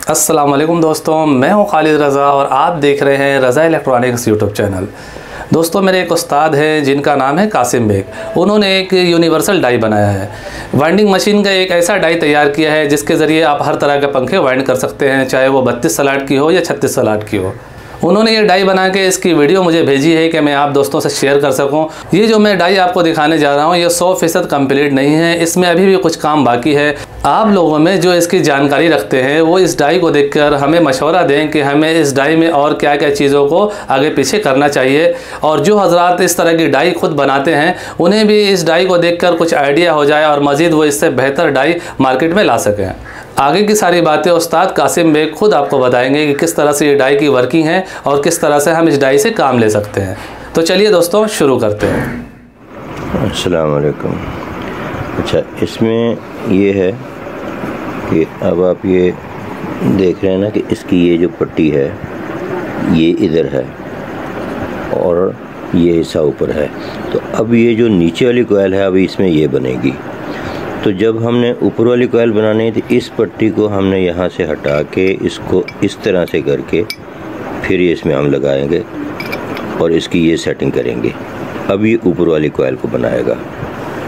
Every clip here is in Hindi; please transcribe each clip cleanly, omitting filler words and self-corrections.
अस्सलाम वालेकुम दोस्तों, मैं हूं खालिद रज़ा और आप देख रहे हैं रज़ा इलेक्ट्रॉनिक्स यूट्यूब चैनल। दोस्तों, मेरे एक उस्ताद हैं जिनका नाम है कासिम बेग। उन्होंने एक यूनिवर्सल डाई बनाया है। वाइंडिंग मशीन का एक ऐसा डाई तैयार किया है जिसके ज़रिए आप हर तरह के पंखे वाइंड कर सकते हैं, चाहे वो 32 सलाट की हो या 36 सलाट की हो। उन्होंने ये डाई बना के इसकी वीडियो मुझे भेजी है कि मैं आप दोस्तों से शेयर कर सकूं। ये जो मैं डाई आपको दिखाने जा रहा हूं ये 100% कंप्लीट नहीं है, इसमें अभी भी कुछ काम बाकी है। आप लोगों में जो इसकी जानकारी रखते हैं वो इस डाई को देखकर हमें मशवरा दें कि हमें इस डाई में और क्या क्या चीज़ों को आगे पीछे करना चाहिए, और जो हजरात इस तरह की डाई खुद बनाते हैं उन्हें भी इस डाई को देखकर कुछ आइडिया हो जाए और मज़ीद वो इससे बेहतर डाई मार्केट में ला सकें। आगे की सारी बातें उस्ताद कासिम बेग खुद आपको बताएंगे कि किस तरह से ये डाई की वर्किंग है और किस तरह से हम इस डाई से काम ले सकते हैं। तो चलिए दोस्तों शुरू करते हैं। अस्सलाम वालेकुम। अच्छा, इसमें ये है कि अब आप ये देख रहे हैं ना कि इसकी ये जो पट्टी है ये इधर है और ये हिस्सा ऊपर है। तो अब ये जो नीचे वाली कोयल है अभी इसमें ये बनेगी। तो जब हमने ऊपर वाली कोयल बनानी है तो इस पट्टी को हमने यहाँ से हटा के इसको इस तरह से करके फिर ये इसमें हम लगाएंगे और इसकी ये सेटिंग करेंगे। अब ये ऊपर वाली कोयल को बनाएगा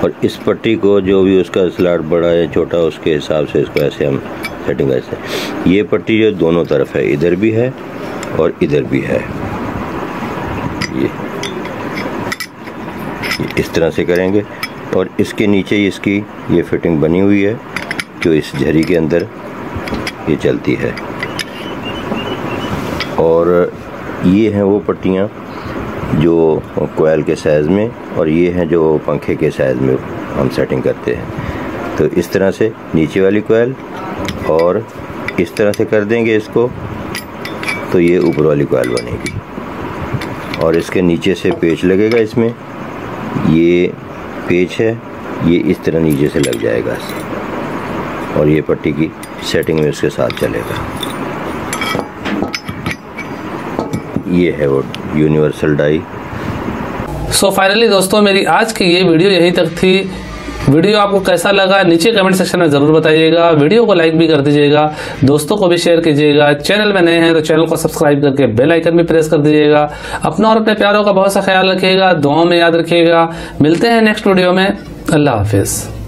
और इस पट्टी को जो भी उसका स्लॉट बड़ा या छोटा उसके हिसाब से इसको ऐसे हम सेटिंग ऐसे। ये पट्टी जो दोनों तरफ है, इधर भी है और इधर भी है, ये इस तरह से करेंगे। और इसके नीचे इसकी ये फिटिंग बनी हुई है जो इस झरी के अंदर ये चलती है। और ये हैं वो पट्टियाँ जो कोयल के साइज़ में, और ये हैं जो पंखे के साइज़ में हम सेटिंग करते हैं। तो इस तरह से नीचे वाली कोयल और इस तरह से कर देंगे इसको, तो ये ऊपर वाली कोयल बनेगी। और इसके नीचे से पेच लगेगा, इसमें ये पेच है, ये इस तरह नीचे से लग जाएगा और ये पट्टी की सेटिंग में उसके साथ चलेगा। ये है वो यूनिवर्सल डाई। सो फाइनली दोस्तों, मेरी आज की ये वीडियो यहीं तक थी। वीडियो आपको कैसा लगा नीचे कमेंट सेक्शन में ज़रूर बताइएगा। वीडियो को लाइक भी कर दीजिएगा, दोस्तों को भी शेयर कीजिएगा। चैनल में नए हैं तो चैनल को सब्सक्राइब करके बेल आइकन भी प्रेस कर दीजिएगा। अपना और अपने प्यारों का बहुत सा ख्याल रखिएगा, दुआओं में याद रखिएगा। मिलते हैं नेक्स्ट वीडियो में। अल्लाह हाफिज़।